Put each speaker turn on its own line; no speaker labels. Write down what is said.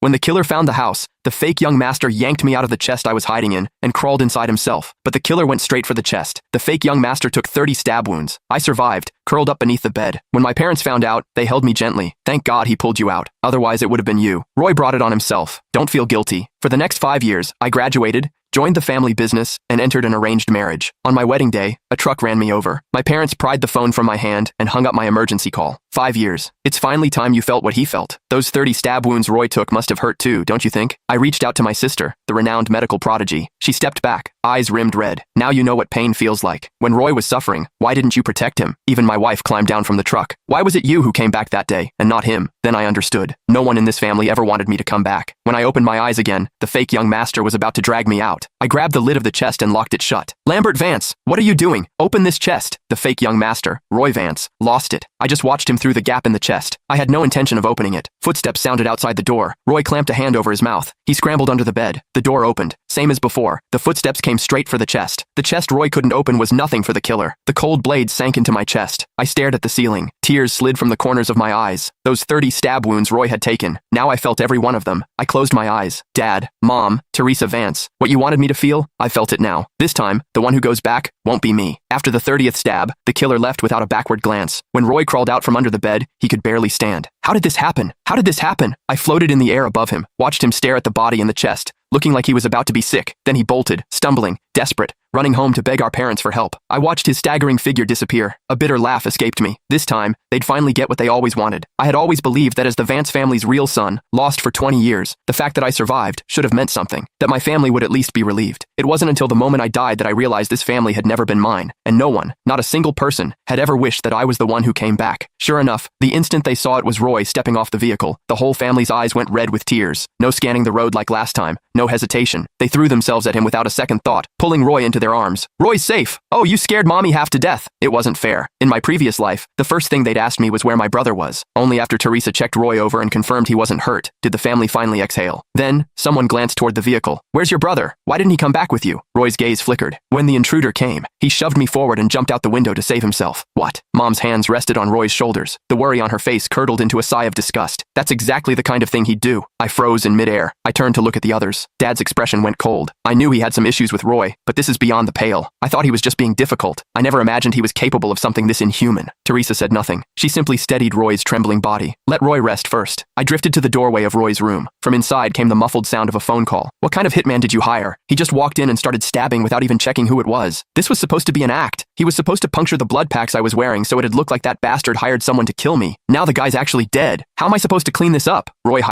When the killer found the house, the fake young master yanked me out of the chest I was hiding in and crawled inside himself. But the killer went straight for the chest. The fake young master took 30 stab wounds. I survived, curled up beneath the bed. When my parents found out, they held me gently. Thank God he pulled you out. Otherwise, it would have been you. Roy brought it on himself. Don't feel guilty. For the next 5 years, I graduated, joined the family business, and entered an arranged marriage. On my wedding day, a truck ran me over. My parents pried the phone from my hand and hung up my emergency call. 5 years. It's finally time you felt what he felt. Those 30 stab wounds Roy took must have hurt too, don't you think? I reached out to my sister, the renowned medical prodigy. She stepped back, eyes rimmed red. Now you know what pain feels like. When Roy was suffering, why didn't you protect him? Even my wife climbed down from the truck. Why was it you who came back that day, and not him? Then I understood. No one in this family ever wanted me to come back. When I opened my eyes again, the fake young master was about to drag me out. I grabbed the lid of the chest and locked it shut. Lambert Vance, what are you doing? Open this chest. The fake young master, Roy Vance, lost it. I just watched him through the gap in the chest. I had no intention of opening it. Footsteps sounded outside the door. Roy clamped a hand over his mouth. He scrambled under the bed. The door opened. Same as before. The footsteps came straight for the chest. The chest Roy couldn't open was nothing for the killer. The cold blade sank into my chest. I stared at the ceiling. Tears slid from the corners of my eyes. Those 30 stab wounds Roy had taken. Now I felt every one of them. I closed my eyes. Dad, Mom, Teresa Vance. What you wanted me to feel? I felt it now. This time, the one who goes back won't be me. After the 30th stab, the killer left without a backward glance. When Roy crawled out from under the bed, he could barely stand. How did this happen? How did this happen? I floated in the air above him, watched him stare at the body in the chest, looking like he was about to be sick. Then he bolted, stumbling, desperate, running home to beg our parents for help. I watched his staggering figure disappear. A bitter laugh escaped me. This time, they'd finally get what they always wanted. I had always believed that as the Vance family's real son, lost for 20 years, the fact that I survived should have meant something, that my family would at least be relieved. It wasn't until the moment I died that I realized this family had never been mine, and no one, not a single person, had ever wished that I was the one who came back. Sure enough, the instant they saw it was Roy stepping off the vehicle, the whole family's eyes went red with tears. No scanning the road like last time, no hesitation. They threw themselves at him without a second thought, pulling Roy into their arms. Roy's safe. Oh, you scared mommy half to death. It wasn't fair. In my previous life, the first thing they'd asked me was where my brother was. Only after Teresa checked Roy over and confirmed he wasn't hurt, did the family finally exhale. Then, someone glanced toward the vehicle. Where's your brother? Why didn't he come back with you? Roy's gaze flickered. When the intruder came, he shoved me forward and jumped out the window to save himself. What? Mom's hands rested on Roy's shoulders. The worry on her face curdled into a sigh of disgust. That's exactly the kind of thing he'd do. I froze in midair. I turned to look at the others. Dad's expression went cold. I knew he had some issues with Roy, but this is beyond the pale. I thought he was just being difficult. I never imagined he was capable of something this inhuman. Teresa said nothing. She simply steadied Roy's trembling body. Let Roy rest first. I drifted to the doorway of Roy's room. From inside came the muffled sound of a phone call. What kind of hitman did you hire? He just walked in and started stabbing without even checking who it was. This was supposed to be an act. He was supposed to puncture the blood packs I was wearing so it'd look like that bastard hired someone to kill me. Now the guy's actually dead. How am I supposed to clean this up? Roy